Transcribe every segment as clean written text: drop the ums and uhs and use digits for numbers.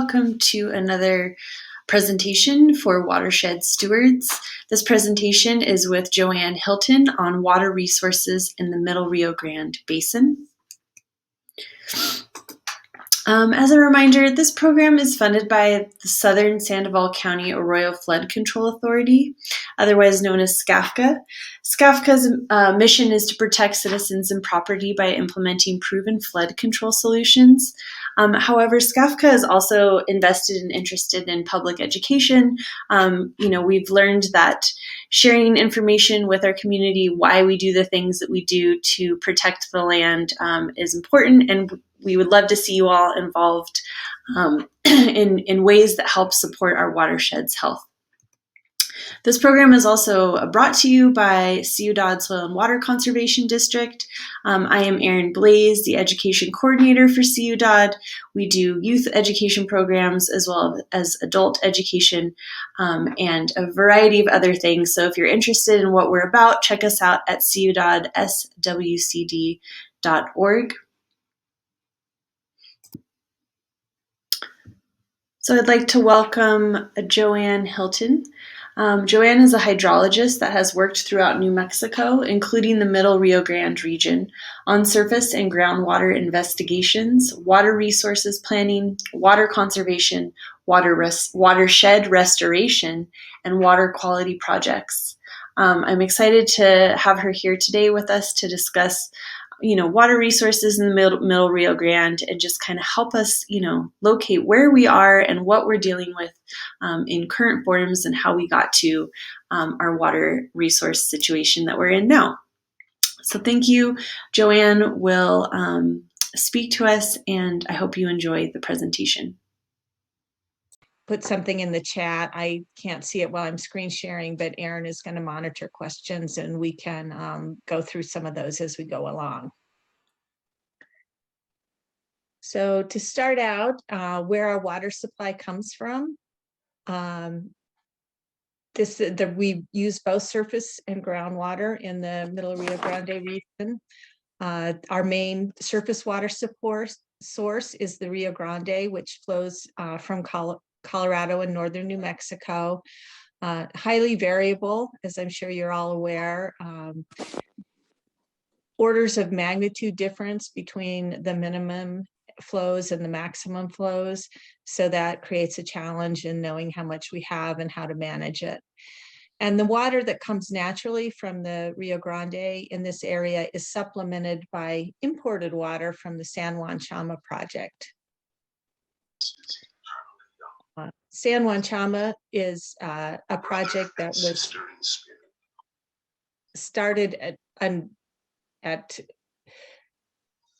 welcome to another presentation for Watershed Stewards. This presentation is with Joanne Hilton on water resources in the Middle Rio Grande Basin. As a reminder, this program is funded by the Southern Sandoval County Arroyo Flood Control Authority, otherwise known as SCAFCA. SCAFCA's mission is to protect citizens and property by implementing proven flood control solutions. However, SCAFCA is also invested and interested in public education. We've learned that sharing information with our community, why we do the things that we do to protect the land is important, and we would love to see you all involved in ways that help support our watershed's health. This program is also brought to you by Dodd Soil and Water Conservation District. I am Erin Blaze, the Education Coordinator for Dodd. We do youth education programs as well as adult education and a variety of other things. So if you're interested in what we're about, check us out at cudoddswcd.org. So I'd like to welcome Joanne Hilton. Joanne is a hydrologist that has worked throughout New Mexico, including the Middle Rio Grande region, on surface and groundwater investigations, water resources planning, water conservation, watershed restoration, and water quality projects. I'm excited to have her here today with us to discuss water resources in the middle Rio Grande and just kind of help us, locate where we are and what we're dealing with in current forms and how we got to our water resource situation that we're in now. So thank you. Joanne will speak to us, and I hope you enjoy the presentation. Put something in the chat. I can't see it while I'm screen sharing, but Erin is going to monitor questions and we can go through some of those as we go along. So to start out, where our water supply comes from, we use both surface and groundwater in the Middle Rio Grande region. Our main surface water source is the Rio Grande, which flows from Colorado and northern New Mexico. Highly variable, as I'm sure you're all aware. Orders of magnitude difference between the minimum flows and the maximum flows. So that creates a challenge in knowing how much we have and how to manage it. And the water that comes naturally from the Rio Grande in this area is supplemented by imported water from the San Juan Chama project. San Juan Chama is a project that was started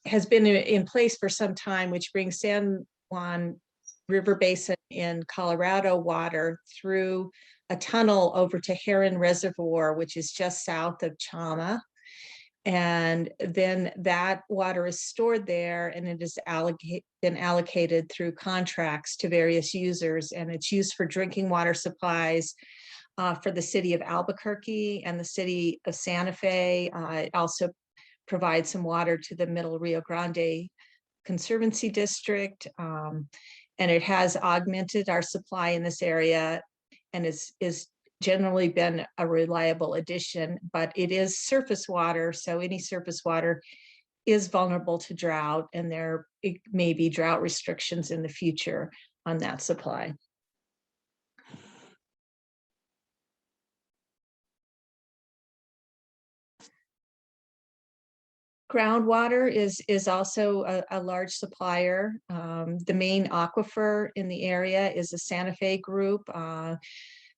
has been in place for some time, which brings San Juan River Basin in Colorado water through a tunnel over to Heron Reservoir, which is just south of Chama. And then that water is stored there, and it has been allocated through contracts to various users, and it's used for drinking water supplies for the city of Albuquerque and the city of Santa Fe. It also provides some water to the Middle Rio Grande Conservancy District, and it has augmented our supply in this area, and is generally been a reliable addition, but it is surface water, so any surface water is vulnerable to drought, and there may be drought restrictions in the future on that supply. Groundwater is also a large supplier. The main aquifer in the area is the Santa Fe group.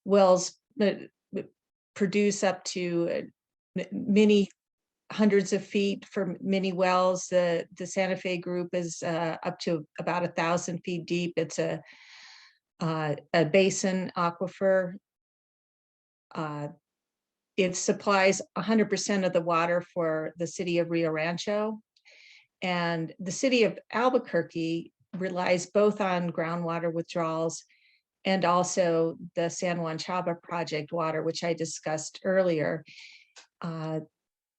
Wells produce up to many hundreds of feet for many wells. The Santa Fe group is up to about 1,000 feet deep. It's a basin aquifer. It supplies 100% of the water for the city of Rio Rancho. And the city of Albuquerque relies both on groundwater withdrawals and also the San Juan Chama project water, which I discussed earlier.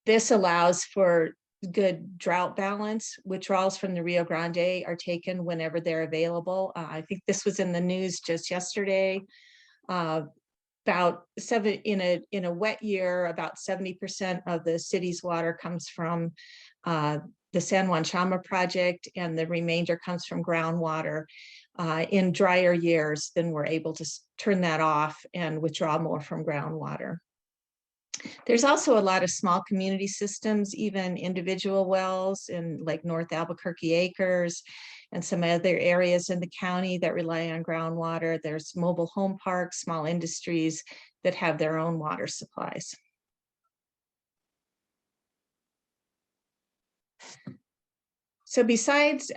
This allows for good drought balance. Withdrawals from the Rio Grande are taken whenever they're available. I think this was in the news just yesterday. About in a wet year, about 70% of the city's water comes from the San Juan Chama project, and the remainder comes from groundwater. In drier years, then we're able to turn that off and withdraw more from groundwater. There's also a lot of small community systems, even individual wells in like North Albuquerque Acres and some other areas in the county that rely on groundwater. There's mobile home parks, small industries that have their own water supplies. So besides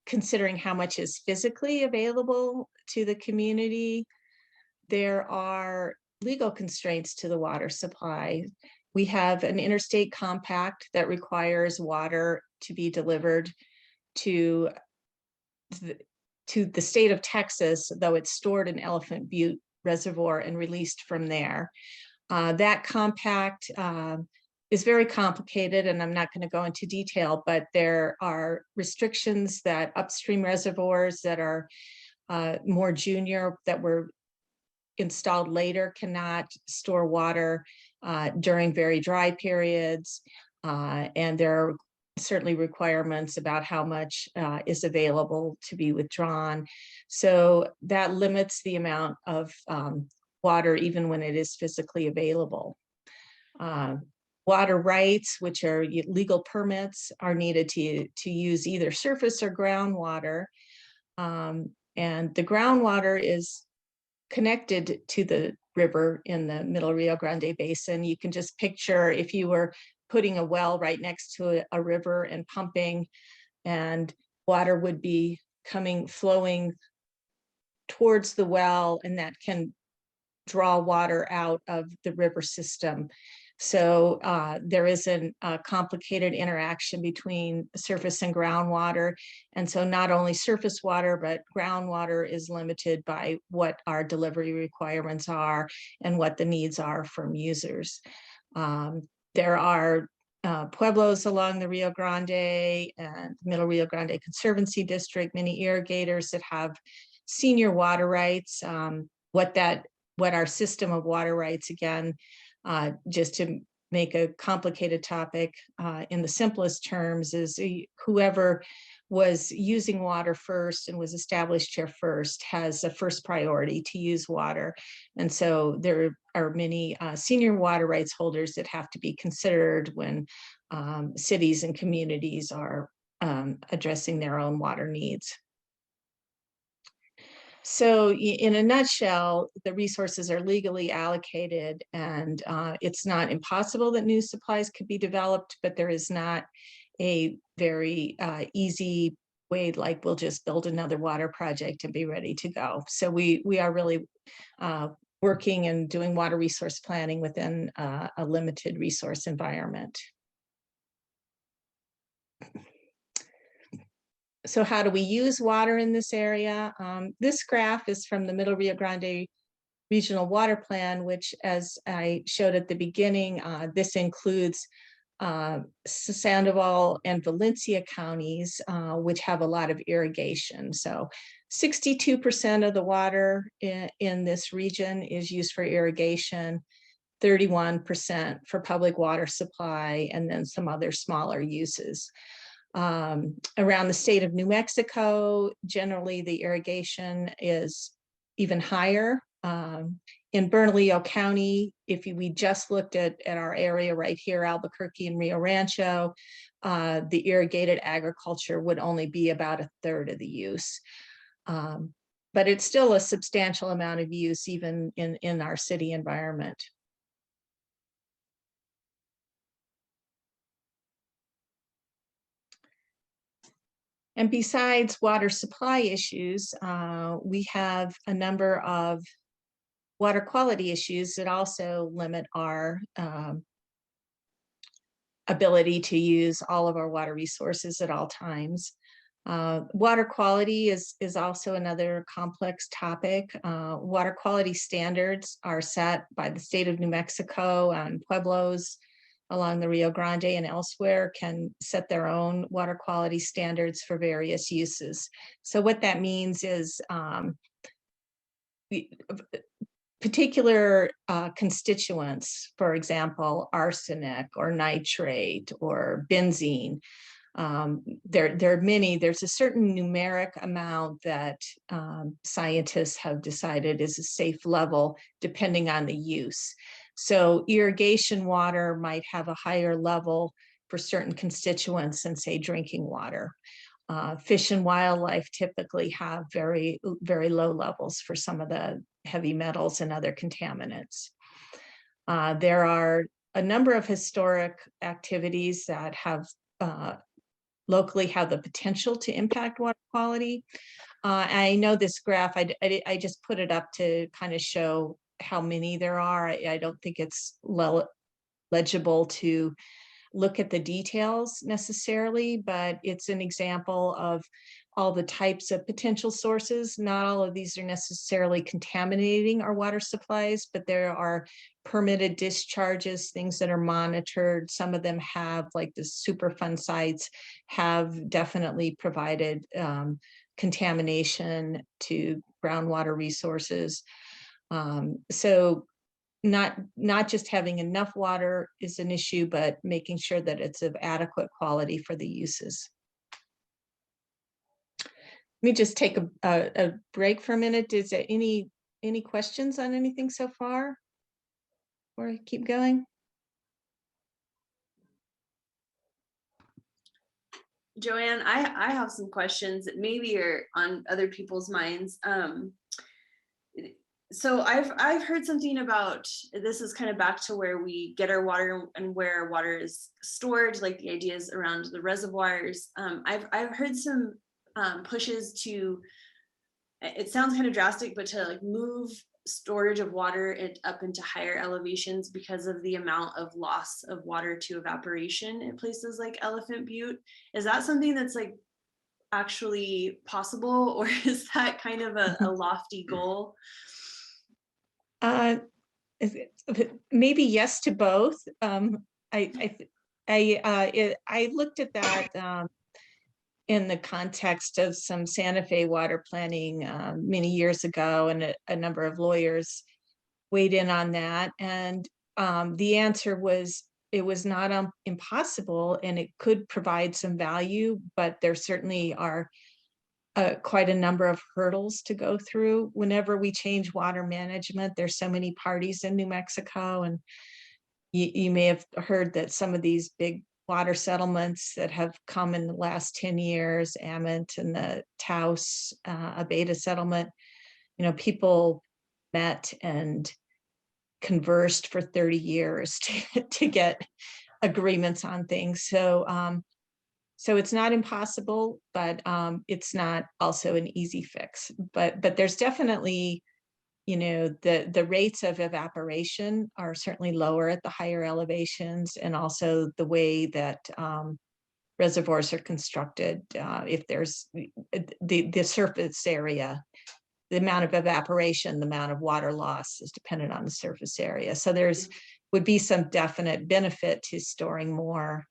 considering how much is physically available to the community, there are legal constraints to the water supply. We have an interstate compact that requires water to be delivered to the state of Texas, though it's stored in Elephant Butte Reservoir and released from there. That compact is very complicated, and I'm not going to go into detail, but there are restrictions that upstream reservoirs that are more junior, that were installed later, cannot store water during very dry periods. And there are certainly requirements about how much is available to be withdrawn. So that limits the amount of water even when it is physically available. Water rights, which are legal permits, are needed to use either surface or groundwater. And the groundwater is connected to the river in the Middle Rio Grande Basin. You can just picture if you were putting a well right next to a river and pumping, and water would be flowing towards the well, and that can draw water out of the river system. So there is a complicated interaction between surface and groundwater. And so not only surface water, but groundwater is limited by what our delivery requirements are and what the needs are from users. There are pueblos along the Rio Grande and Middle Rio Grande Conservancy District, many irrigators that have senior water rights. What our system of water rights, again, just to make a complicated topic in the simplest terms, is whoever was using water first and was established here first has a first priority to use water. And so there are many senior water rights holders that have to be considered when cities and communities are addressing their own water needs. So in a nutshell, the resources are legally allocated, and it's not impossible that new supplies could be developed, but there is not a very easy way, like we'll just build another water project and be ready to go. So we are really working and doing water resource planning within a limited resource environment. So how do we use water in this area? This graph is from the Middle Rio Grande Regional Water Plan, which, as I showed at the beginning, this includes Sandoval and Valencia counties, which have a lot of irrigation. So 62% of the water in this region is used for irrigation, 31% for public water supply, and then some other smaller uses. Around the state of New Mexico, generally the irrigation is even higher. In Bernalillo County, if we just looked at our area right here, Albuquerque and Rio Rancho, the irrigated agriculture would only be about a third of the use. But it's still a substantial amount of use even in our city environment. And besides water supply issues, we have a number of water quality issues that also limit our ability to use all of our water resources at all times. Water quality is also another complex topic. Water quality standards are set by the state of New Mexico on pueblos, along the Rio Grande and elsewhere can set their own water quality standards for various uses. So what that means is particular constituents, for example, arsenic or nitrate or benzene. There are many. There's a certain numeric amount that scientists have decided is a safe level depending on the use. So irrigation water might have a higher level for certain constituents than, say, drinking water. Fish and wildlife typically have very, very low levels for some of the heavy metals and other contaminants. There are a number of historic activities that have locally have the potential to impact water quality. I know this graph, I just put it up to kind of show how many there are. I don't think it's legible to look at the details necessarily, but it's an example of all the types of potential sources. Not all of these are necessarily contaminating our water supplies, but there are permitted discharges, things that are monitored. Some of them have, like the Superfund sites, have definitely provided contamination to groundwater resources. So not just having enough water is an issue, but making sure that it's of adequate quality for the uses. Let me just take a break for a minute. Is there any questions on anything so far? Or keep going? Joanne, I have some questions that maybe are on other people's minds. So I've heard something about, this is kind of back to where we get our water and where our water is stored, like the ideas around the reservoirs. I've heard some pushes to, it sounds kind of drastic, but to like move storage of water up into higher elevations because of the amount of loss of water to evaporation in places like Elephant Butte. Is that something that's like actually possible, or is that kind of a lofty goal? Maybe yes to both. I looked at that in the context of some Santa Fe water planning many years ago, and a number of lawyers weighed in on that. And the answer was it was not impossible, and it could provide some value, but there certainly are quite a number of hurdles to go through. Whenever we change water management, there's so many parties in New Mexico, and you may have heard that some of these big water settlements that have come in the last 10 years, Ament and the Taos Abeta settlement, people met and conversed for 30 years to get agreements on things. So it's not impossible, but it's not also an easy fix. But there's definitely, the rates of evaporation are certainly lower at the higher elevations, and also the way that reservoirs are constructed. If there's the surface area, the amount of evaporation, the amount of water loss is dependent on the surface area. So would be some definite benefit to storing more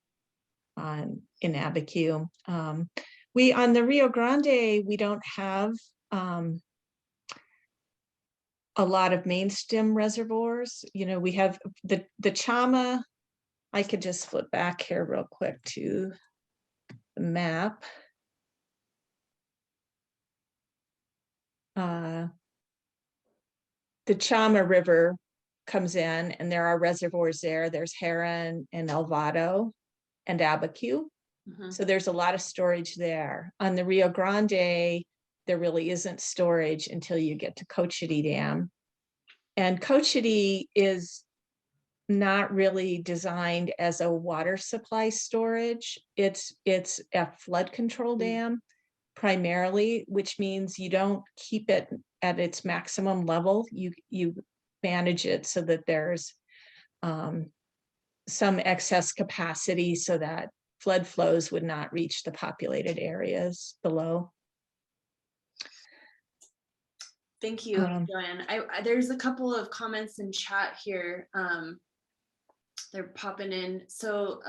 in Abiquiu. We on the Rio Grande, we don't have a lot of main stem reservoirs. We have the Chama. I could just flip back here real quick to the map. The Chama River comes in, and there are reservoirs there. There's Heron and Elvado and Abiquiu. Mm-hmm. So there's a lot of storage there. On the Rio Grande, there really isn't storage until you get to Cochiti Dam. And Cochiti is not really designed as a water supply storage. It's a flood control dam primarily, which means you don't keep it at its maximum level. You manage it so that there's some excess capacity so that flood flows would not reach the populated areas below. Thank you, Joanne. There's a couple of comments in chat here. They're popping in. So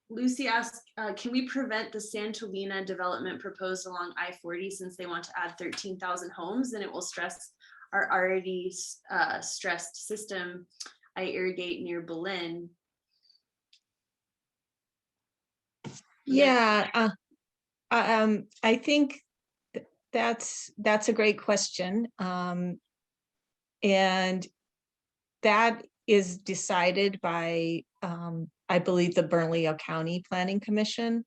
Lucy asked, can we prevent the Santolina development proposed along I-40 since they want to add 13,000 homes and it will stress our already stressed system? I irrigate near Berlin. Yeah, I think that's a great question. And that is decided by, I believe, the Bernalillo County Planning Commission.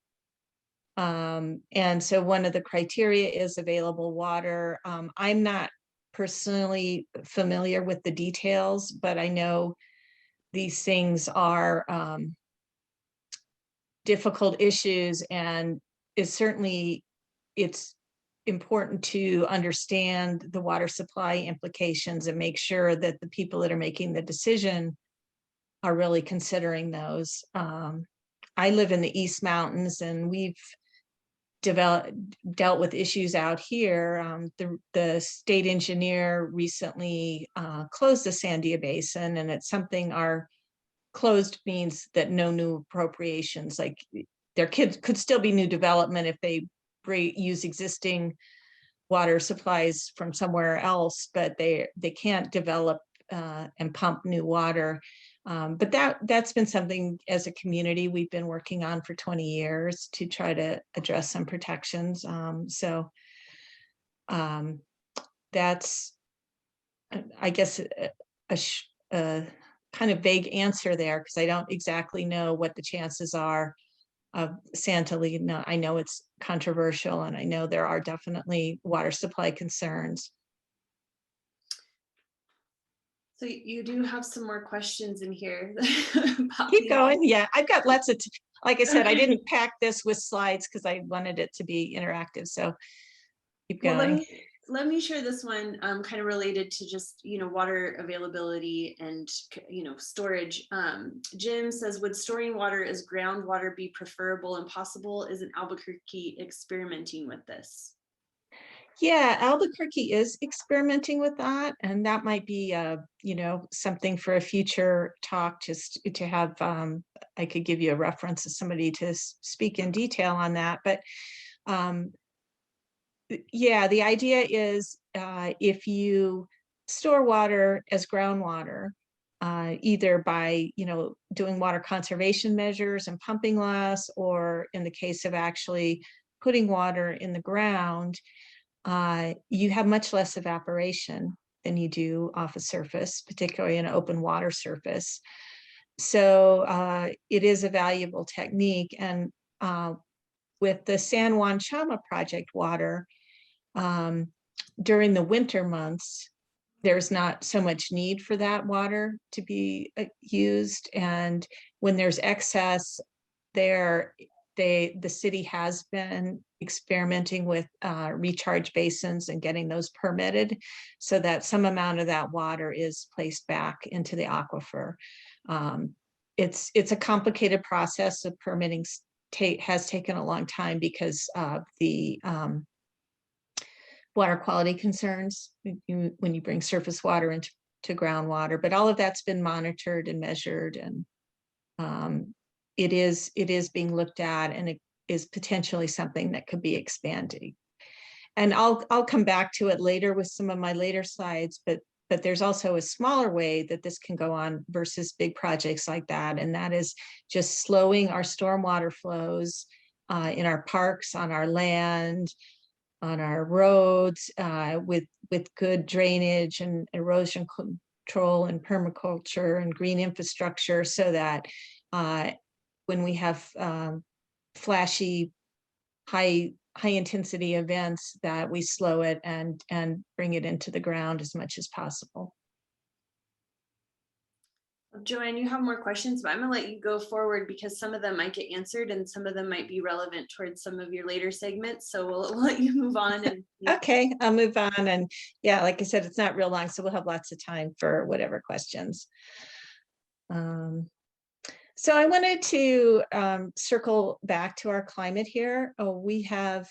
And so one of the criteria is available water. I'm not personally familiar with the details, but I know these things are difficult issues, and it's important to understand the water supply implications and make sure that the people that are making the decision are really considering those. I live in the East Mountains, and we've dealt with issues out here. The state engineer recently closed the Sandia Basin, and it's something our closed means that no new appropriations, like there could still be new development if they use existing water supplies from somewhere else, but they can't develop and pump new water. But that's been something as a community we've been working on for 20 years to try to address some protections. So that's, I guess, a kind of vague answer there, because I don't exactly know what the chances are of Santolina. I know it's controversial, and I know there are definitely water supply concerns. So you do have some more questions in here. Keep going. Yeah, I've got lots of, like I said, Okay. I didn't pack this with slides because I wanted it to be interactive. So keep going. Well, let me share this one kind of related to just, water availability and, storage. Jim says, would storing water as groundwater be preferable and possible? Isn't Albuquerque experimenting with this? Yeah, Albuquerque is experimenting with that, and that might be, something for a future talk. Just to have, I could give you a reference of somebody to speak in detail on that. But yeah, the idea is if you store water as groundwater, either by doing water conservation measures and pumping less, or in the case of actually putting water in the ground, you have much less evaporation than you do off a surface, particularly an open water surface. So it is a valuable technique. And with the San Juan Chama project water, during the winter months, there's not so much need for that water to be used. And when there's excess there, the city has been experimenting with recharge basins and getting those permitted so that some amount of that water is placed back into the aquifer. It's a complicated process of permitting. Has taken a long time because of the water quality concerns when you bring surface water into groundwater, but all of that's been monitored and measured, and it is being looked at, and it is potentially something that could be expanded. And I'll come back to it later with some of my later slides, but there's also a smaller way that this can go on versus big projects like that, and that is just slowing our stormwater flows in our parks, on our land, on our roads, with good drainage and erosion control and permaculture and green infrastructure, so that when we have flashy, high intensity events, that we slow it and bring it into the ground as much as possible. Joanne, you have more questions, but I'm going to let you go forward because some of them might get answered and some of them might be relevant towards some of your later segments. So we'll let you move on. And okay, I'll move on. And yeah, like I said, it's not real long, so we'll have lots of time for whatever questions. So I wanted to circle back to our climate here. We have,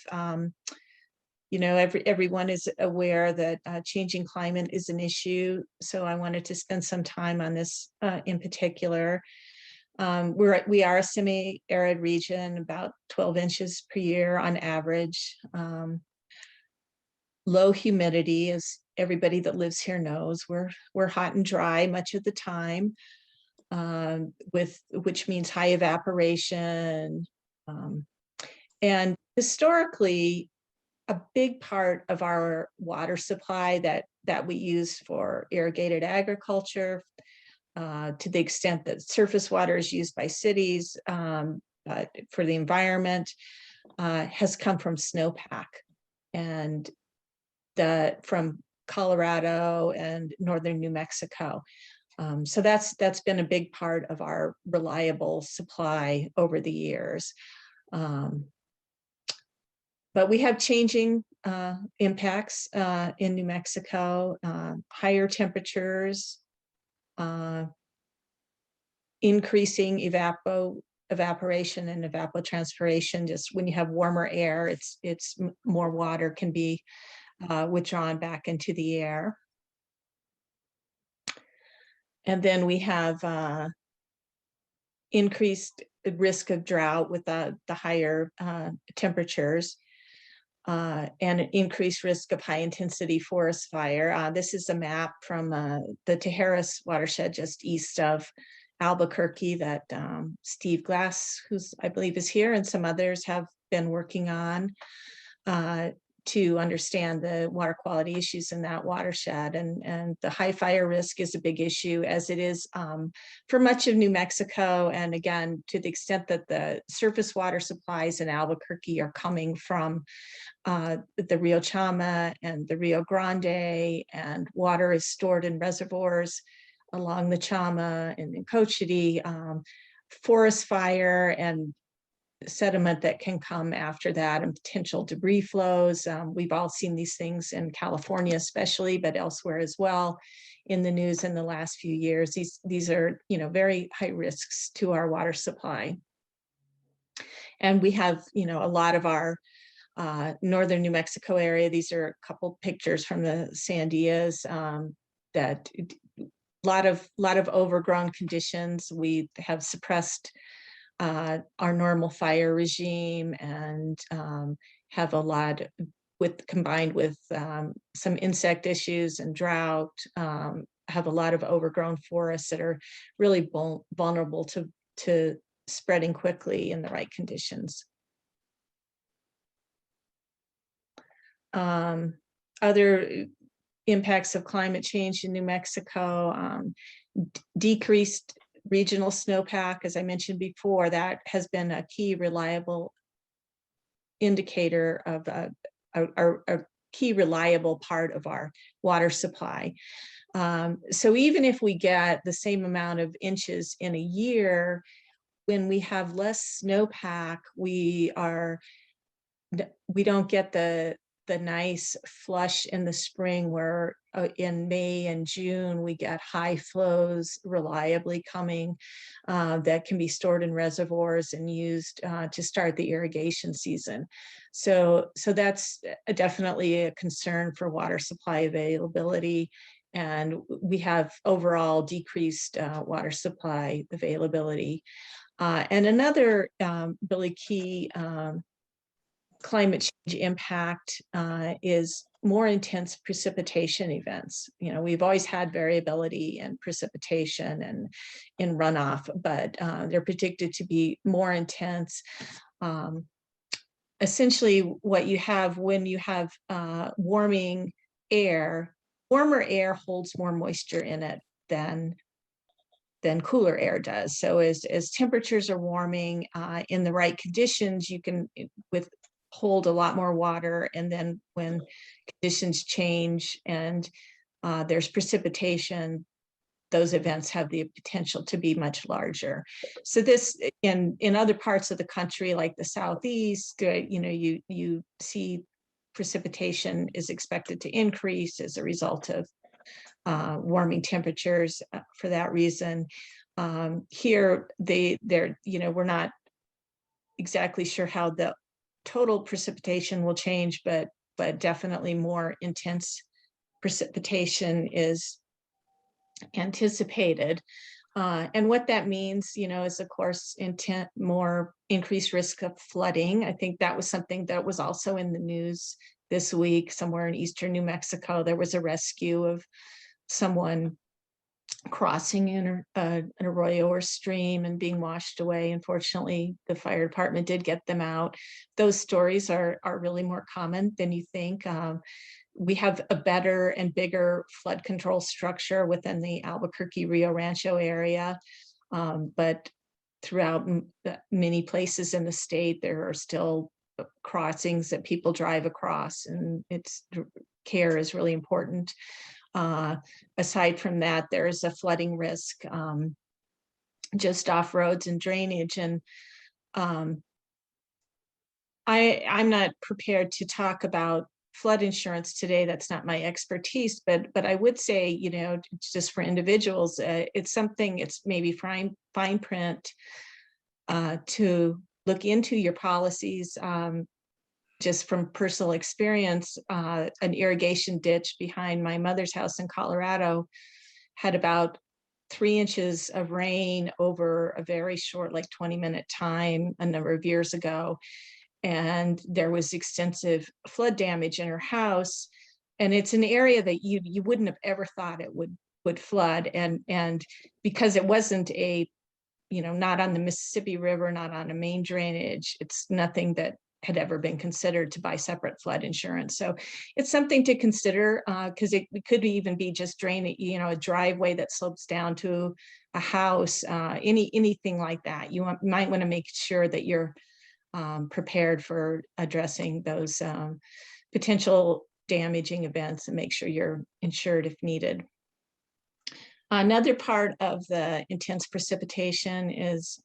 everyone is aware that changing climate is an issue. So I wanted to spend some time on this in particular. We are a semi-arid region, about 12 inches per year on average. Low humidity, as everybody that lives here knows. We're hot and dry much of the time, which means high evaporation. And historically, a big part of our water supply that we use for irrigated agriculture, to the extent that surface water is used by cities, but for the environment, has come from snowpack, and from Colorado and northern New Mexico. So that's been a big part of our reliable supply over the years. But we have changing impacts in New Mexico, higher temperatures, increasing evaporation and evapotranspiration. Just when you have warmer air, it's more water can be withdrawn back into the air. And then we have increased risk of drought with the higher temperatures, and an increased risk of high intensity forest fire. This is a map from the Tijeras Watershed just east of Albuquerque that Steve Glass, who's I believe is here, and some others have been working on to understand the water quality issues in that watershed. And the high fire risk is a big issue, as it is for much of New Mexico. And again, to the extent that the surface water supplies in Albuquerque are coming from the Rio Chama and the Rio Grande, and water is stored in reservoirs along the Chama and in Cochiti, forest fire and sediment that can come after that, and potential debris flows. We've all seen these things in California especially, but elsewhere as well in the news in the last few years. These are, very high risks to our water supply. And we have, a lot of our northern New Mexico area. These are a couple pictures from the Sandias, that lot of overgrown conditions. We have suppressed our normal fire regime, and have a lot combined with some insect issues and drought, have a lot of overgrown forests that are really vulnerable to spreading quickly in the right conditions. Other impacts of climate change in New Mexico, decreased regional snowpack, as I mentioned before. That has been a key reliable indicator of a key reliable part of our water supply. So even if we get the same amount of inches in a year, when we have less snowpack, we don't get the nice flush in the spring, where in May and June we get high flows reliably coming, that can be stored in reservoirs and used to start the irrigation season. So that's definitely a concern for water supply availability, and we have overall decreased water supply availability. And another really key climate change impact is more intense precipitation events. We've always had variability in precipitation and in runoff, but they're predicted to be more intense. Essentially, what you have when you have warmer air holds more moisture in it than cooler air does. So as temperatures are warming in the right conditions, you can hold a lot more water, and then when conditions change and there's precipitation, those events have the potential to be much larger. So this in other parts of the country, like the Southeast, you see precipitation is expected to increase as a result of warming temperatures. For that reason, here we're not exactly sure how the total precipitation will change, but definitely more intense precipitation is anticipated. And what that means, is of course more increased risk of flooding. I think that was something that was also in the news this week. Somewhere in eastern New Mexico, there was a rescue of someone crossing in an arroyo or stream and being washed away. Unfortunately, the fire department did get them out. Those stories are really more common than you think. We have a better and bigger flood control structure within the Albuquerque Rio Rancho area, but throughout many places in the state, there are still crossings that people drive across, and care is really important. Aside from that, there is a flooding risk just off roads and drainage. And I'm not prepared to talk about flood insurance today. That's not my expertise, but I would say, just for individuals, it's something, it's maybe fine print to look into your policies. Just from personal experience, an irrigation ditch behind my mother's house in Colorado had about 3 inches of rain over a very short, like 20-minute time a number of years ago. And there was extensive flood damage in her house. And it's an area that you wouldn't have ever thought it would flood. And because it wasn't not on the Mississippi River, not on a main drainage, it's nothing that had ever been considered to buy separate flood insurance. So it's something to consider, because it could even be just draining, a driveway that slopes down to a house, anything like that. You might want to make sure that you're prepared for addressing those potential damaging events and make sure you're insured if needed. Another part of the intense precipitation is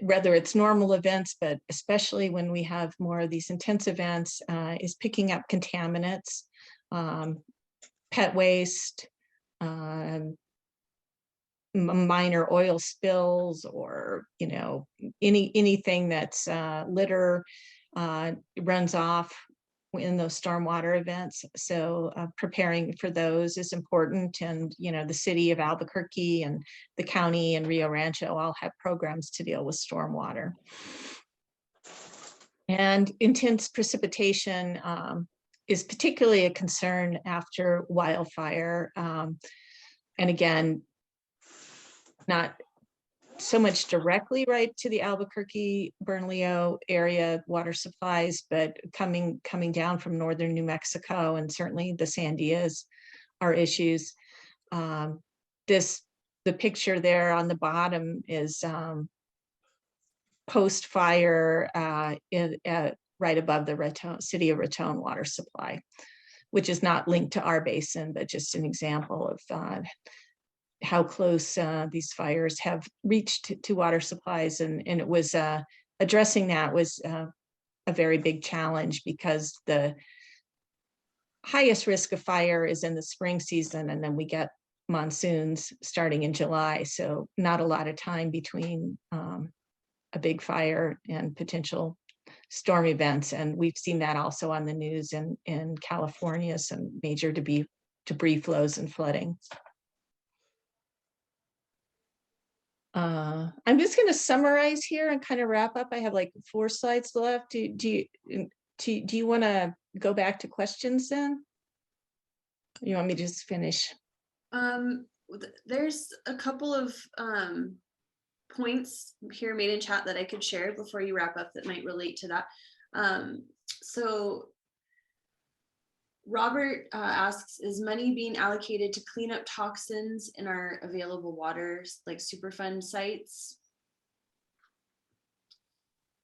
whether it's normal events, but especially when we have more of these intense events, is picking up contaminants, pet waste, minor oil spills, or anything that's litter runs off in those stormwater events. So preparing for those is important. And the city of Albuquerque and the county and Rio Rancho all have programs to deal with stormwater. And intense precipitation is particularly a concern after wildfire. And again, not so much directly right to the Albuquerque Bernalillo area water supplies, but coming down from northern New Mexico, and certainly the Sandias are issues. The picture there on the bottom is post-fire right above the city of Raton water supply, which is not linked to our basin, but just an example of how close these fires have reached to water supplies. And it was addressing that was a very big challenge, because the highest risk of fire is in the spring season, and then we get monsoons starting in July. So not a lot of time between a big fire and potential storm events. And we've seen that also on the news in California, some major debris flows and flooding. I'm just going to summarize here and kind of wrap up. I have like 4 slides left. Do you want to go back to questions then? You want me to just finish? There's a couple of points here made in chat that I could share before you wrap up that might relate to that. So Robert asks, is money being allocated to clean up toxins in our available waters, like Superfund sites?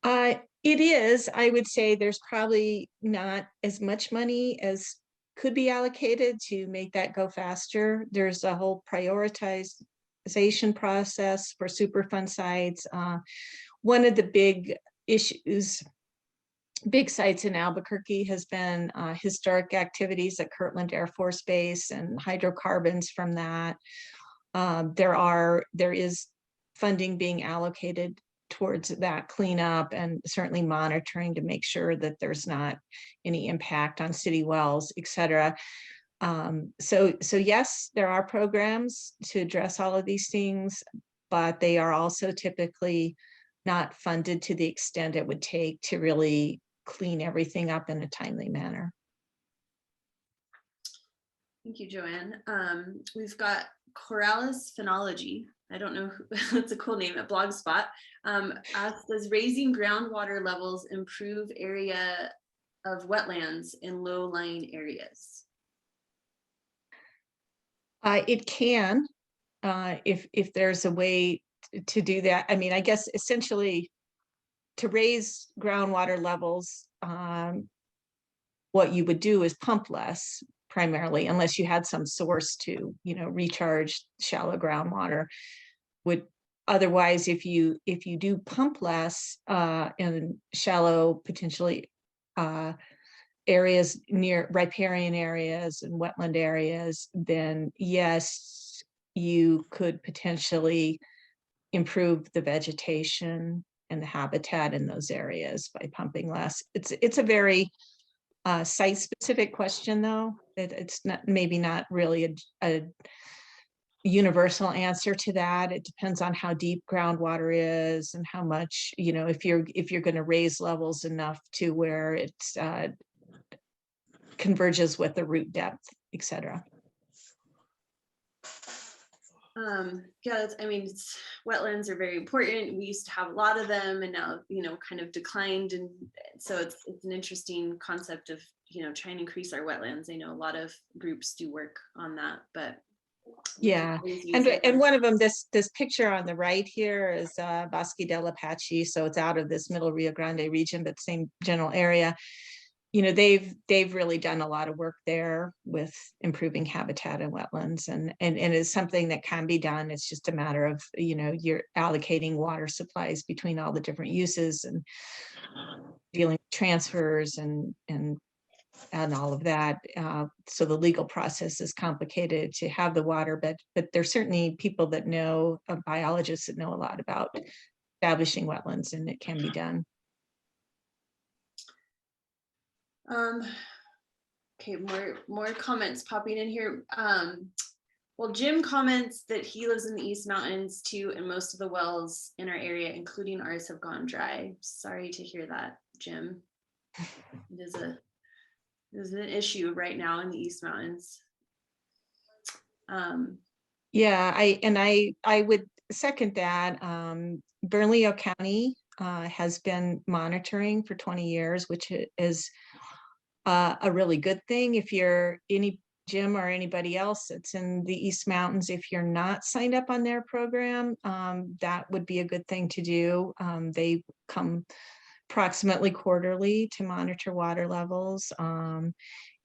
It is. I would say there's probably not as much money as could be allocated to make that go faster. There's a whole prioritization process for Superfund sites. One of the big issues, big sites in Albuquerque, has been historic activities at Kirtland Air Force Base and hydrocarbons from that. There is funding being allocated towards that cleanup, and certainly monitoring to make sure that there's not any impact on city wells, et cetera. So yes, there are programs to address all of these things, but they are also typically not funded to the extent it would take to really clean everything up in a timely manner. Thank you, Joanne. We've got Corralis Phenology. I don't know, that's a cool name at Blogspot. Asked, does raising groundwater levels improve area of wetlands in low-lying areas? It can, if there's a way to do that. I mean, I guess essentially to raise groundwater levels, what you would do is pump less primarily, unless you had some source to, recharge shallow groundwater. Would otherwise, if you do pump less in shallow, potentially areas near riparian areas and wetland areas, then yes, you could potentially improve the vegetation and the habitat in those areas by pumping less. It's a very site-specific question, though. It's not maybe not really a universal answer to that. It depends on how deep groundwater is and how much, if you're going to raise levels enough to where it's converges with the root depth, etc. Yeah, wetlands are very important. We used to have a lot of them, and now, kind of declined. And so it's an interesting concept of, trying to increase our wetlands. I know a lot of groups do work on that, but yeah. And one of them, this picture on the right here is Bosque del Apache. So it's out of this middle Rio Grande region, but same general area. They've really done a lot of work there with improving habitat and wetlands, and it's something that can be done. It's just a matter of, you're allocating water supplies between all the different uses and dealing with transfers and all of that. So the legal process is complicated to have the water, but there's certainly people that know, biologists that know a lot about establishing wetlands, and it can be done. Okay, more comments popping in here. Well, Jim comments that he lives in the East Mountains too, and most of the wells in our area, including ours, have gone dry. Sorry to hear that, Jim. It is an issue right now in the East Mountains. Yeah, I would second that. Bernalillo County has been monitoring for 20 years, which is a really good thing. If you're Jim or anybody else that's in the East Mountains, if you're not signed up on their program, that would be a good thing to do. They come approximately quarterly to monitor water levels. And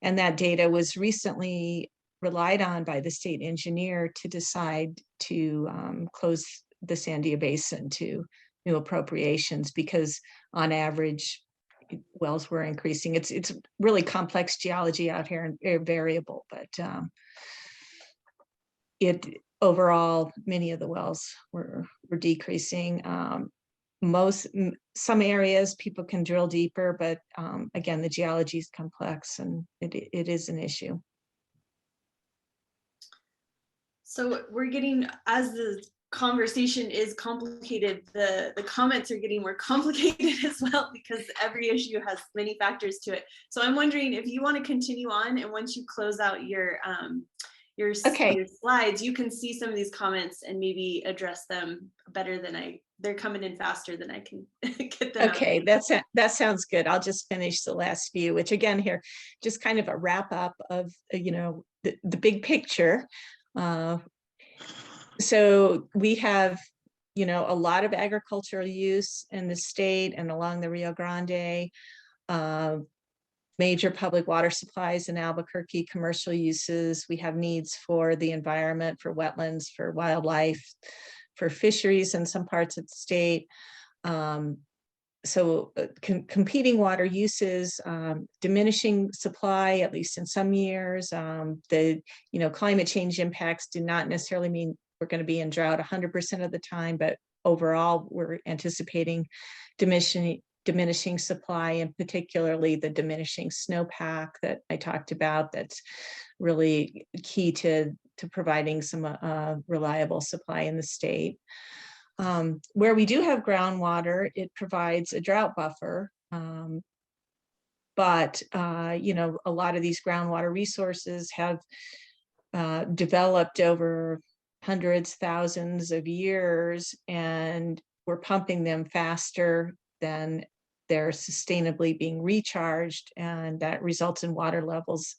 that data was recently relied on by the state engineer to decide to close the Sandia Basin to new appropriations, because on average, wells were increasing. It's really complex geology out here and variable, but overall, many of the wells were decreasing. Some areas people can drill deeper, but again, the geology is complex and it is an issue. So we're getting, as the conversation is complicated, the comments are getting more complicated as well, because every issue has many factors to it. So I'm wondering if you want to continue on, and once you close out your slides, you can see some of these comments and maybe address them better than they're coming in faster than I can get them. Okay, that sounds good. I'll just finish the last few, which again here, just kind of a wrap up of, the big picture. So we have, a lot of agricultural use in the state and along the Rio Grande, major public water supplies in Albuquerque, commercial uses. We have needs for the environment, for wetlands, for wildlife, for fisheries in some parts of the state. So competing water uses, diminishing supply, at least in some years. The climate change impacts do not necessarily mean we're going to be in drought 100% of the time, but overall we're anticipating diminishing diminishing supply, and particularly the diminishing snowpack that I talked about. That's really key to providing some reliable supply in the state. Where we do have groundwater, it provides a drought buffer. But a lot of these groundwater resources have developed over hundreds, thousands of years, and we're pumping them faster than they're sustainably being recharged, and that results in water levels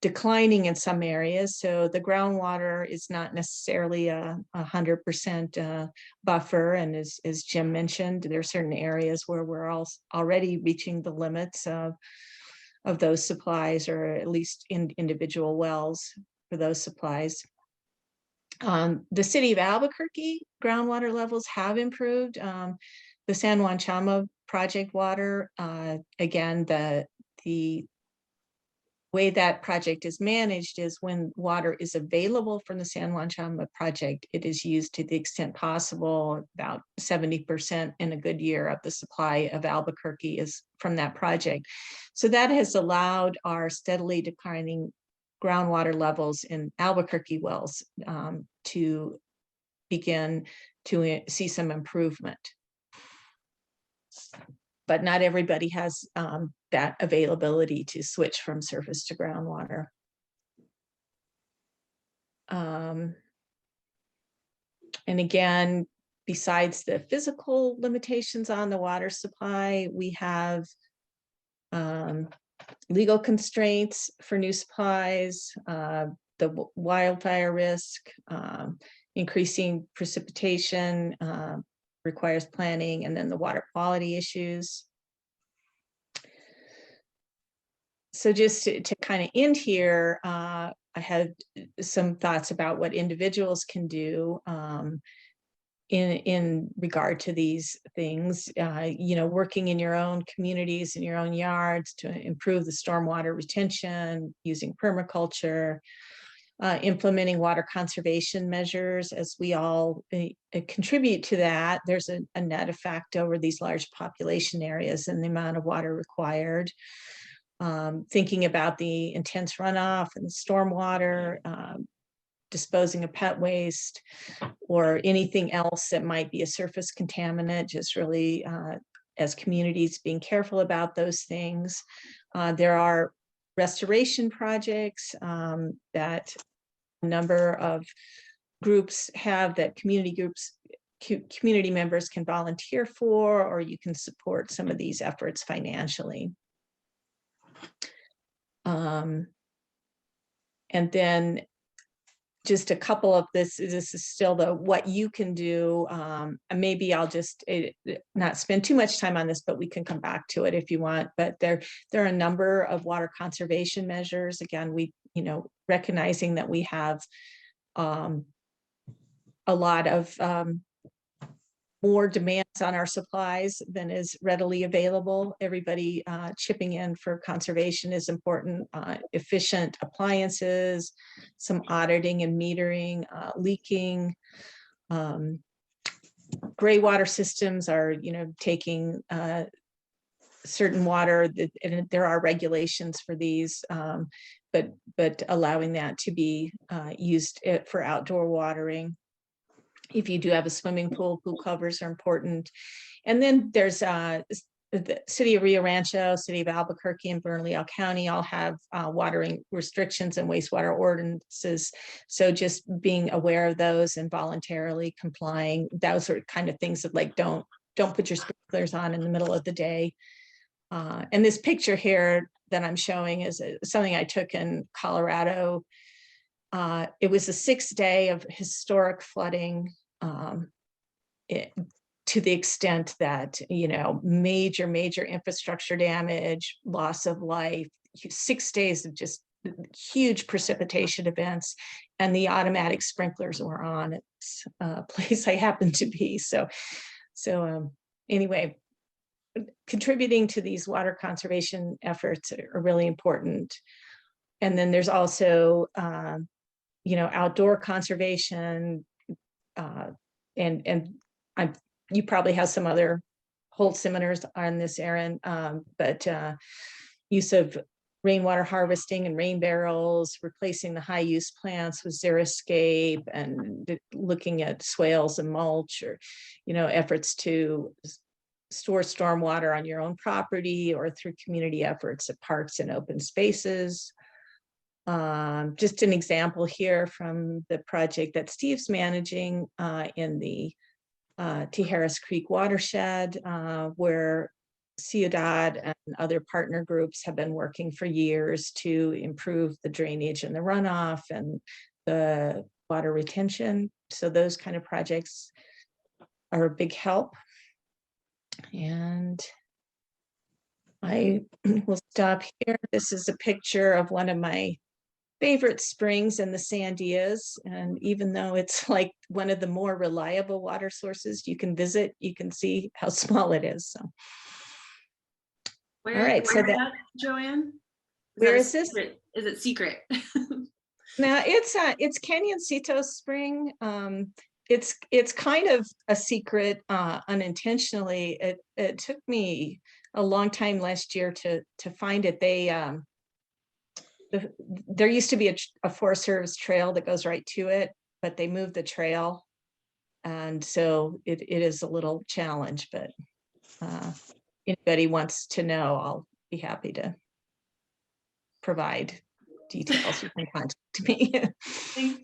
declining in some areas. So the groundwater is not necessarily a 100% buffer, and as Jim mentioned, there are certain areas where we're already reaching the limits of those supplies, or at least in individual wells for those supplies. The city of Albuquerque groundwater levels have improved. The San Juan Chama project water, again, the way that project is managed is when water is available from the San Juan Chama project, it is used to the extent possible. About 70% in a good year of the supply of Albuquerque is from that project. So that has allowed our steadily declining groundwater levels in Albuquerque wells to begin to see some improvement. But not everybody has that availability to switch from surface to groundwater. And again, besides the physical limitations on the water supply, we have legal constraints for new supplies, the wildfire risk, increasing precipitation, requires planning, and then the water quality issues. So just to kind of end here, I had some thoughts about what individuals can do in regard to these things, working in your own communities, in your own yards to improve the stormwater retention, using permaculture, implementing water conservation measures. As we all contribute to that, there's a net effect over these large population areas and the amount of water required. Thinking about the intense runoff and stormwater, disposing of pet waste, or anything else that might be a surface contaminant, just really as communities being careful about those things. There are restoration projects that a number of groups have, that community members can volunteer for, or you can support some of these efforts financially. And then just a couple of this is still the what you can do. Maybe I'll just not spend too much time on this, but we can come back to it if you want. But there are a number of water conservation measures. Again, recognizing that we have a lot of more demands on our supplies than is readily available. Everybody chipping in for conservation is important. Efficient appliances, some auditing and metering, leaking. Gray water systems are, taking certain water, and there are regulations for these, but allowing that to be used for outdoor watering. If you do have a swimming pool, pool covers are important. And then there's the city of Rio Rancho, city of Albuquerque, and Bernalillo County all have watering restrictions and wastewater ordinances. So just being aware of those and voluntarily complying, those are kind of things that, like, don't put your sprinklers on in the middle of the day. And this picture here that I'm showing is something I took in Colorado. It was the 6th day of historic flooding, to the extent that, major infrastructure damage, loss of life, 6 days of just huge precipitation events, and the automatic sprinklers were on at this place I happened to be. So anyway, contributing to these water conservation efforts are really important. And then there's also outdoor conservation, and you probably have some other hold seminars on this, Erin, but use of rainwater harvesting and rain barrels, replacing the high use plants with xeriscape, and looking at swales and mulch, or, efforts to store stormwater on your own property or through community efforts at parks and open spaces. Just an example here from the project that Steve's managing in the Tijeras Creek Watershed, where Dodd and other partner groups have been working for years to improve the drainage and the runoff and the water retention. So those kind of projects are a big help. And I will stop here. This is a picture of one of my favorite springs in the Sandias. And even though it's like one of the more reliable water sources you can visit, you can see how small it is. So, all right. So that, Joanne? Where is this? Is it secret? Now it's Cañoncito Spring. It's kind of a secret unintentionally. It took me a long time last year to find it. There used to be a Forest Service trail that goes right to it, but they moved the trail, and so it is a little challenge. But anybody wants to know, I'll be happy to provide details. You can contact me.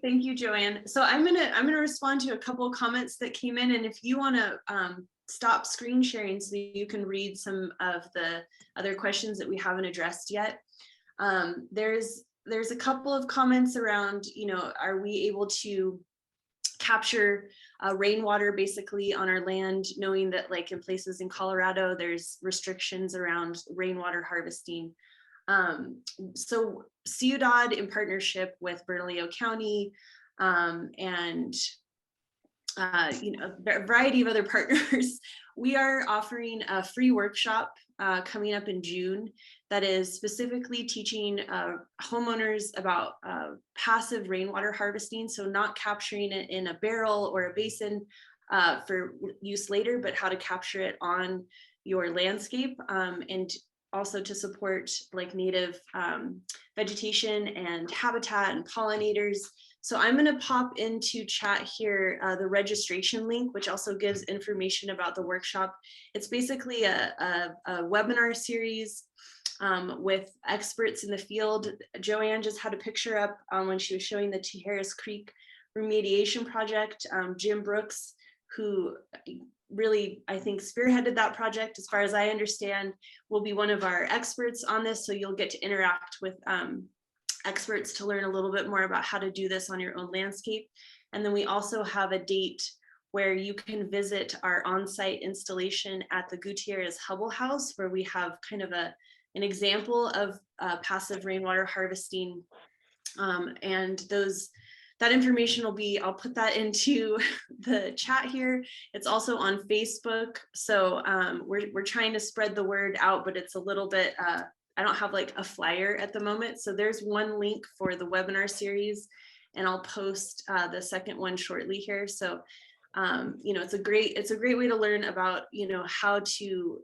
Thank you, Joanne. So I'm gonna respond to a couple of comments that came in, and if you want to stop screen sharing so you can read some of the other questions that we haven't addressed yet. There's a couple of comments around, are we able to capture rainwater basically on our land, knowing that like in places in Colorado, there's restrictions around rainwater harvesting. So Dodd, in partnership with Bernalillo County and a variety of other partners, we are offering a free workshop coming up in June that is specifically teaching homeowners about passive rainwater harvesting. So not capturing it in a barrel or a basin for use later, but how to capture it on your landscape, and also to support like native vegetation and habitat and pollinators. So I'm going to pop into chat here the registration link, which also gives information about the workshop. It's basically a webinar series with experts in the field. Joanne just had a picture up when she was showing the Tijeras Creek remediation project. Jim Brooks, who really, I think, spearheaded that project, as far as I understand, will be one of our experts on this. So you'll get to interact with experts to learn a little bit more about how to do this on your own landscape. And then we also have a date where you can visit our on-site installation at the Gutierrez Hubble House, where we have kind of an example of passive rainwater harvesting. And that information will be, I'll put that into the chat here. It's also on Facebook. So we're trying to spread the word out, but it's a little bit, I don't have like a flyer at the moment. So there's one link for the webinar series, and I'll post the second one shortly here. So, it's a great way to learn about, how to,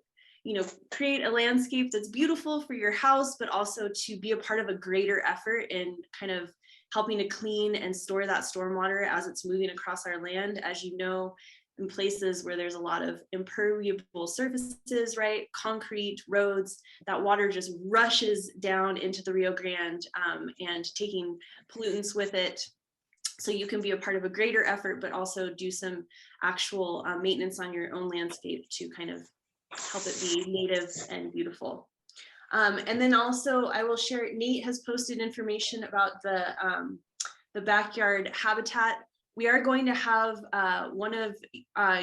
create a landscape that's beautiful for your house, but also to be a part of a greater effort in kind of helping to clean and store that stormwater as it's moving across our land. As you know, in places where there's a lot of impermeable surfaces, right? Concrete, roads, that water just rushes down into the Rio Grande and taking pollutants with it. So you can be a part of a greater effort, but also do some actual maintenance on your own landscape to kind of help it be native and beautiful. And then also I will share, Nate has posted information about the backyard habitat. We are going to have one of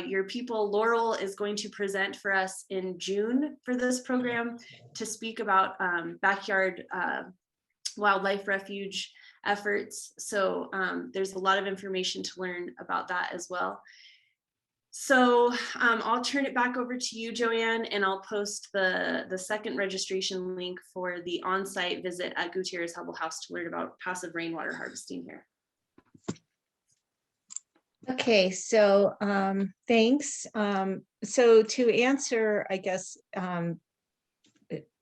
your people, Laurel, is going to present for us in June for this program to speak about backyard wildlife refuge efforts. So there's a lot of information to learn about that as well. So I'll turn it back over to you, Joanne, and I'll post the second registration link for the on-site visit at Gutierrez Hubble House to learn about passive rainwater harvesting here. Okay, so thanks. So to answer, I guess,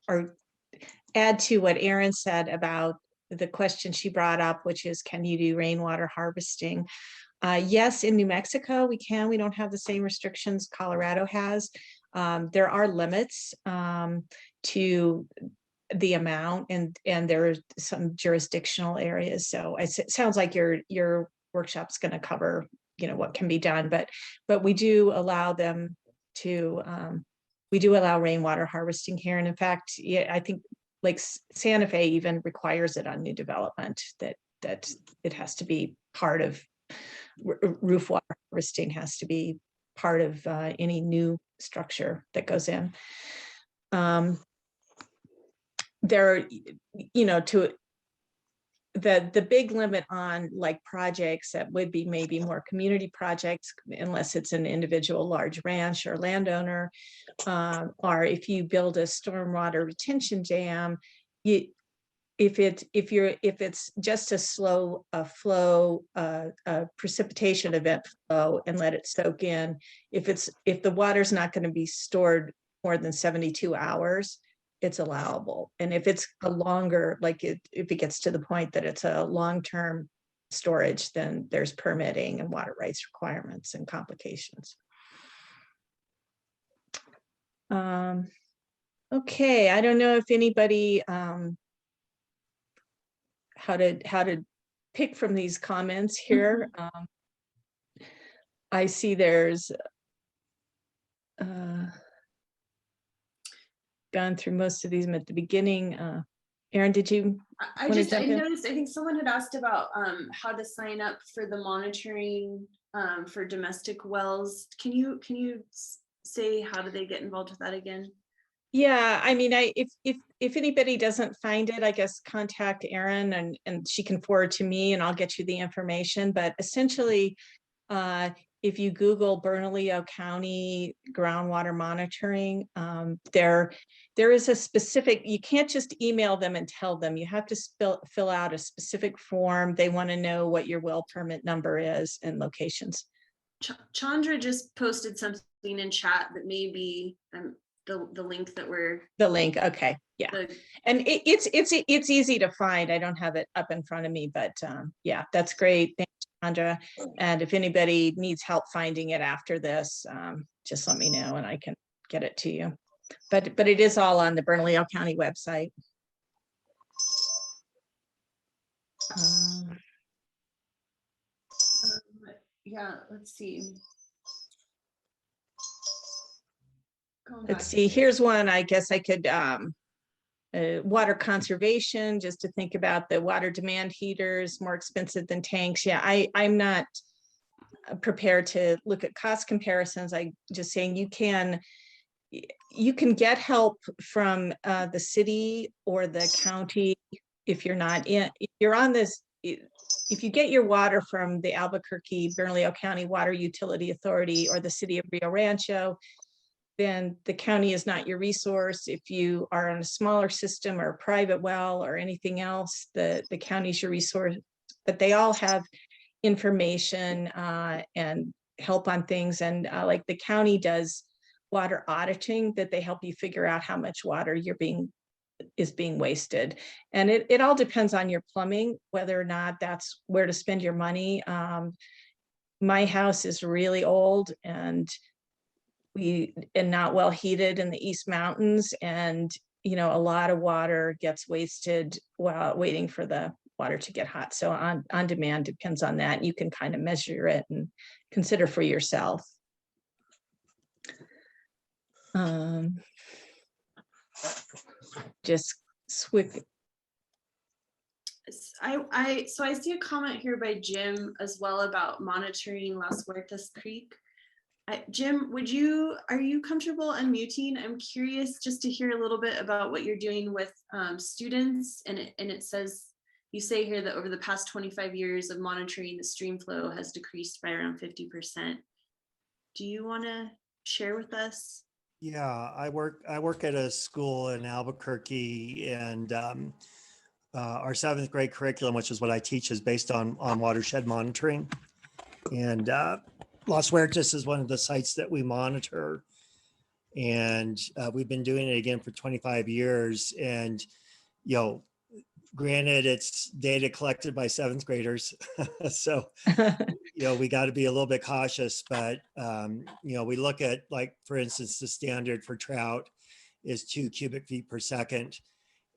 or add to what Erin said about the question she brought up, which is, can you do rainwater harvesting? Yes, in New Mexico, we can. We don't have the same restrictions Colorado has. There are limits to the amount, and there are some jurisdictional areas. So it sounds like your workshop's going to cover, what can be done, but we do allow them to. We do allow rainwater harvesting here, and in fact, yeah, I think like Santa Fe even requires it on new development, that it has to be part of roof water harvesting, has to be part of any new structure that goes in. There, to the big limit on like projects that would be maybe more community projects, unless it's an individual large ranch or landowner, or if you build a stormwater retention dam, if it's just a slow flow, precipitation event flow, and let it soak in, if the water's not going to be stored more than 72 hours, it's allowable. And if it's a longer, like if it gets to the point that it's a long-term storage, then there's permitting and water rights requirements and complications. Okay, I don't know if anybody how to pick from these comments here. I see there's gone through most of these at the beginning. Erin, did you? I noticed, I think someone had asked about how to sign up for the monitoring for domestic wells. Can you say how do they get involved with that again? Yeah, I mean, if anybody doesn't find it, I guess contact Erin, and she can forward to me, and I'll get you the information. But essentially, if you Google Bernalillo County groundwater monitoring, there is a specific, you can't just email them and tell them. You have to fill out a specific form. They want to know what your well permit number is and locations. Chandra just posted something in chat that may be the link that we're the link. Okay, yeah, and it's easy to find. I don't have it up in front of me, but yeah, that's great. Thanks, Chandra. And if anybody needs help finding it after this, just let me know and I can get it to you. But it is all on the Bernalillo County website. Yeah, let's see. Let's see, here's one. I guess I could water conservation, just to think about the water demand heaters, more expensive than tanks. Yeah, I'm not prepared to look at cost comparisons. I'm just saying you can get help from the city or the county if you're not in, if you're on this, if you get your water from the Albuquerque Bernalillo County Water Utility Authority or the city of Rio Rancho, then the county is not your resource. If you are on a smaller system or a private well or anything else, the county's your resource. But they all have information and help on things. And like the county does water auditing, that they help you figure out how much water is being wasted. And it all depends on your plumbing, whether or not that's where to spend your money. My house is really old and not well heated in the East Mountains, and a lot of water gets wasted while waiting for the water to get hot. So on demand depends on that. You can kind of measure it and consider for yourself. Just switch. So I see a comment here by Jim as well about monitoring Las Huertas Creek. Jim, are you comfortable unmuting? I'm curious just to hear a little bit about what you're doing with students. And it says, you say here that over the past 25 years of monitoring, the stream flow has decreased by around 50%. Do you want to share with us? Yeah, I work at a school in Albuquerque, and our 7th grade curriculum, which is what I teach, is based on watershed monitoring. And Los Suertes is one of the sites that we monitor. And we've been doing it again for 25 years. And, you know, granted, it's data collected by 7th graders. So, you know, we got to be a little bit cautious, but, you know, we look at, like, for instance, the standard for trout is 2 cubic feet per second.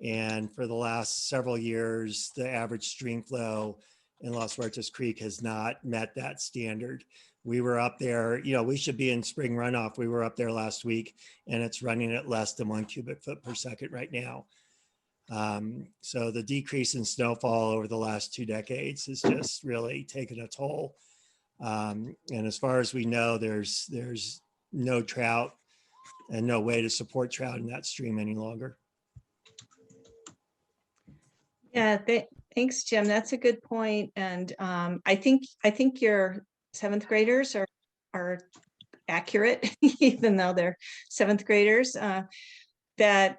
And for the last several years, the average stream flow in Los Suertes Creek has not met that standard. We were up there, you know, we should be in spring runoff. We were up there last week and it's running at less than 1 cubic foot per second right now. So the decrease in snowfall over the last 2 decades has just really taken a toll. And as far as we know, there's no trout and no way to support trout in that stream any longer. Yeah, thanks, Jim. That's a good point. And I think your 7th graders are accurate, even though they're 7th graders. That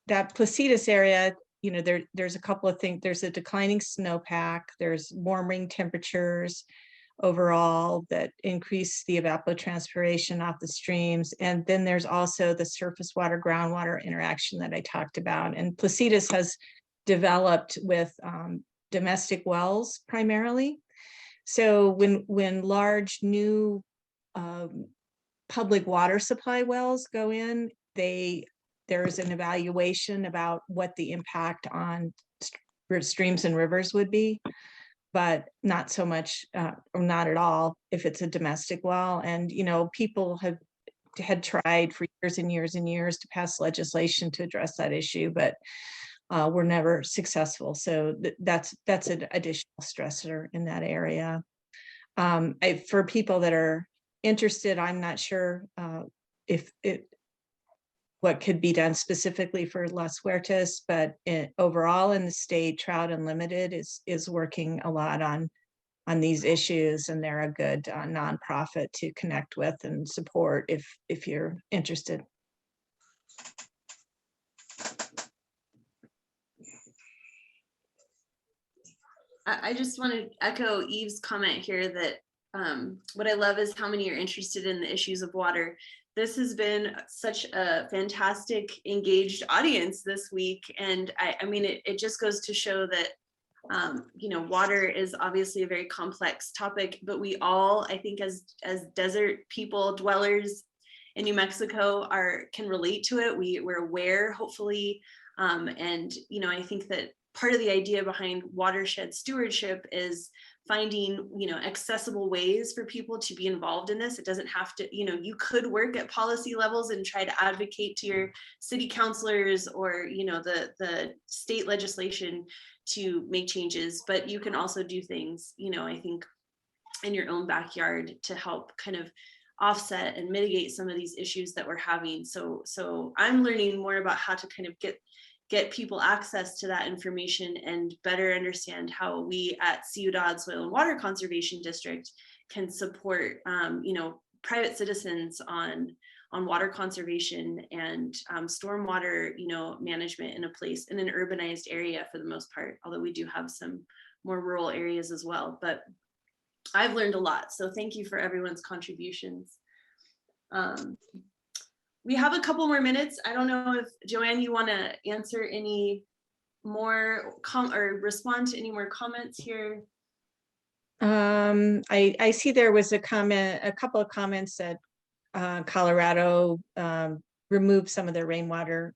Placitas area, you know, there's a couple of things. There's a declining snowpack. There's warming temperatures overall that increase the evapotranspiration off the streams. And then there's also the surface water groundwater interaction that I talked about. And Placitas has developed with domestic wells primarily. So when large new public water supply wells go in, there's an evaluation about what the impact on streams and rivers would be, but not so much, or not at all, if it's a domestic well. And, you know, people had tried for years and years and years to pass legislation to address that issue, but were never successful. So that's an additional stressor in that area. For people that are interested, I'm not sure what could be done specifically for Los Suertes, but overall in the state, Trout Unlimited is working a lot on these issues, and they're a good nonprofit to connect with and support if you're interested. I just want to echo Eve's comment here that what I love is how many are interested in the issues of water. This has been such a fantastic, engaged audience this week. And I mean, it just goes to show that, you know, water is obviously a very complex topic, but we all, I think as desert people, dwellers in New Mexico can relate to it. We're aware, hopefully. And, you know, I think that part of the idea behind watershed stewardship is finding, you know, accessible ways for people to be involved in this. It doesn't have to, you know, you could work at policy levels and try to advocate to your city councilors or, you know, the state legislation to make changes, but you can also do things, you know, I think in your own backyard to help kind of offset and mitigate some of these issues that we're having. So I'm learning more about how to kind of get people access to that information and better understand how we at CU Dodd Soil and Water Conservation District can support, you know, private citizens on water conservation and stormwater, you know, management in an urbanized area for the most part, although we do have some more rural areas as well. But I've learned a lot. So thank you for everyone's contributions. We have a couple more minutes. I don't know if Joanne, you want to answer any more or respond to any more comments here. I see there was a couple of comments that Colorado removed some of their rainwater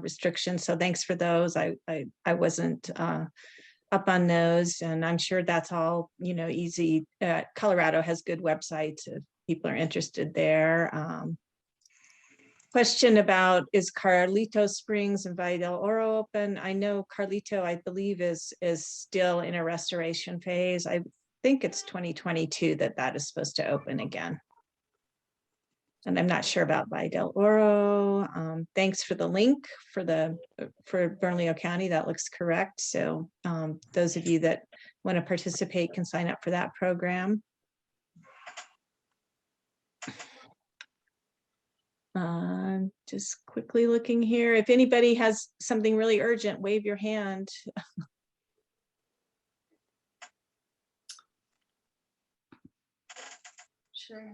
restrictions. So thanks for those. I wasn't up on those, and I'm sure that's all, you know, easy. Colorado has good websites if people are interested there. Question about, is Carlito Springs and Valle del Oro open? I know Carlito, I believe, is still in a restoration phase. I think it's 2022 that is supposed to open again. And I'm not sure about Valle del Oro. Thanks for the link for Bernalillo County. That looks correct. So those of you that want to participate can sign up for that program. Just quickly looking here. If anybody has something really urgent, wave your hand. Sure.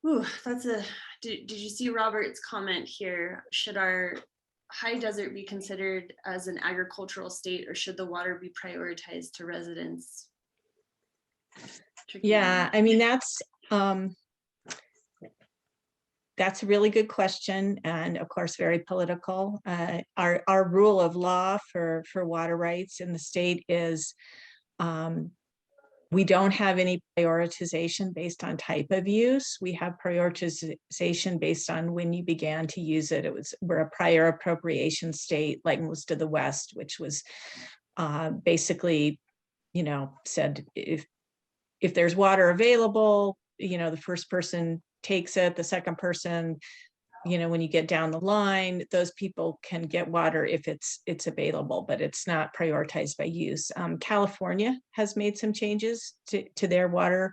Ooh, that's a, did you see Robert's comment here? Should our high desert be considered as an agricultural state, or should the water be prioritized to residents? Tricky Yeah, one. I mean, that's a really good question, and of course, very political. Our rule of law for water rights in the state is we don't have any prioritization based on type of use. We have prioritization based on when you began to use it. We're a prior appropriation state, like most of the West, which was basically, said if there's water available, the first person takes it, the second person, when you get down the line, those people can get water if it's available, but it's not prioritized by use. California has made some changes to their water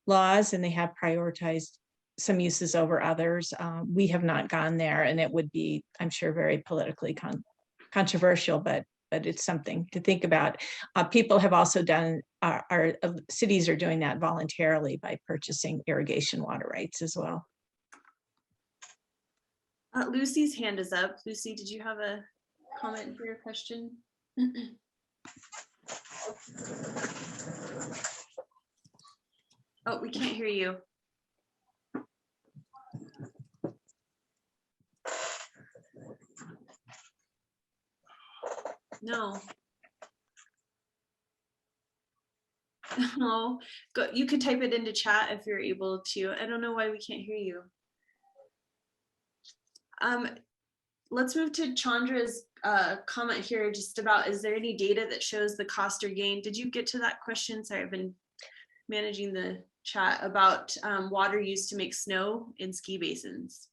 laws, and they have prioritized some uses over others. We have not gone there, and it would be, I'm sure, very politically controversial, but it's something to think about. People have also done, our cities are doing that voluntarily by purchasing irrigation water rights as well. Lucy's hand is up. Lucy, did you have a comment for your question? Oh, we can't hear you. No. No. Go, you could type it into chat if you're able to. I don't know why we can't hear you. Let's move to Chandra's comment here just about, is there any data that shows the cost or gain? Did you get to that question? Sorry, I've been managing the chat about water used to make snow in ski basins.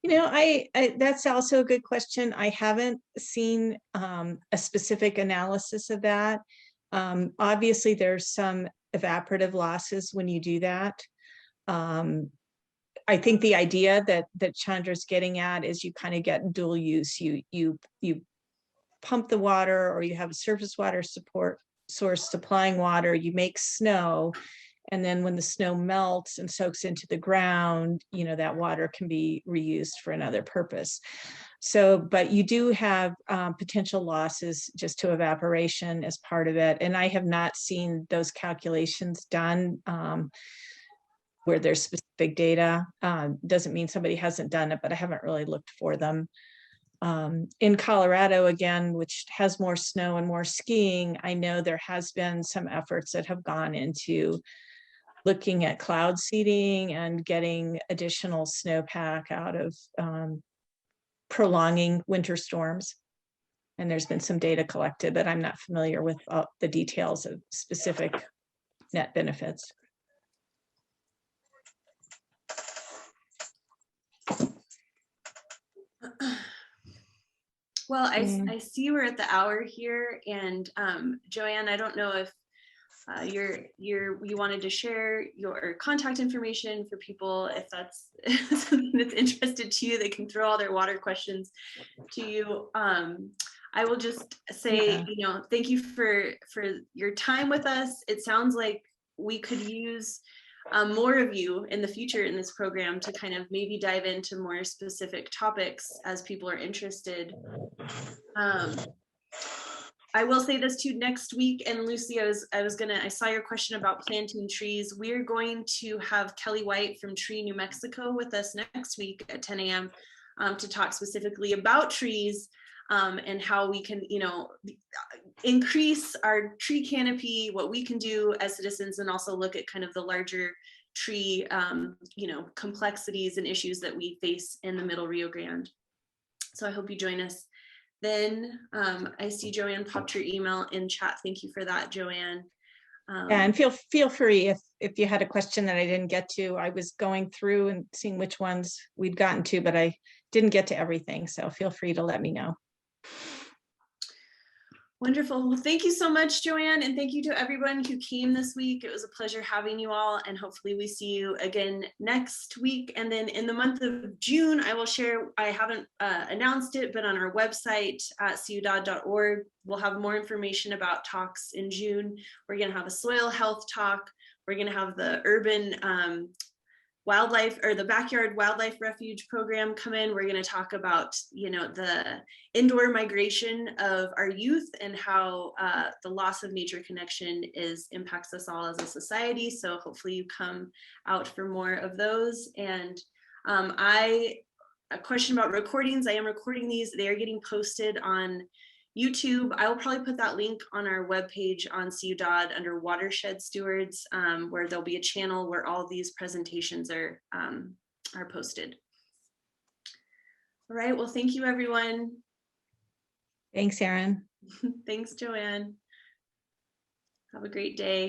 That's also a good question. I haven't seen a specific analysis of that. Obviously, there's some evaporative losses when you do that. I think the idea that Chandra's getting at is you kind of get dual use. You pump the water, or you have a surface water support source supplying water, you make snow, and then when the snow melts and soaks into the ground, that water can be reused for another purpose. So, but you do have potential losses just to evaporation as part of it. And I have not seen those calculations done where there's specific data. Doesn't mean somebody hasn't done it, but I haven't really looked for them. In Colorado, again, which has more snow and more skiing, I know there has been some efforts that have gone into looking at cloud seeding and getting additional snowpack out of prolonging winter storms. And there's been some data collected, but I'm not familiar with the details of specific net benefits. Well, I see we're at the hour here, and Joanne, I don't know if you wanted to share your contact information for people, if that's something that's interested to you, they can throw all their water questions to you. I will just say, thank you for your time with us. It sounds like we could use more of you in the future in this program to kind of maybe dive into more specific topics as people are interested. I will say this too, next week, and Lucy, I saw your question about planting trees. We're going to have Kelly White from Tree New Mexico with us next week at 10 a.m. To talk specifically about trees and how we can, increase our tree canopy, what we can do as citizens, and also look at kind of the larger tree, complexities and issues that we face in the Middle Rio Grande. So I hope you join us then. I see Joanne popped your email in chat. Thank you for that, Joanne. Yeah, and feel free if you had a question that I didn't get to. I was going through and seeing which ones we'd gotten to, but I didn't get to everything. So feel free to let me know. Wonderful. Well, thank you so much, Joanne, and thank you to everyone who came this week. It was a pleasure having you all, and hopefully we see you again next week. And then in the month of June, I will share, I haven't announced it, but on our website at cudodd.org, we'll have more information about talks in June. We're going to have a soil health talk we're going to have the urban wildlife or the backyard wildlife refuge program come in. We're going to talk about, the indoor migration of our youth and how the loss of nature connection impacts us all as a society. So hopefully you come out for more of those. And a question about recordings. I am recording these. They are getting posted on YouTube. I will probably put that link on our webpage on CU Dodd under Watershed Stewards, where there'll be a channel where all these presentations are posted. All right, well, thank you, everyone. Thanks, Erin. Thanks, Joanne. Have a great day.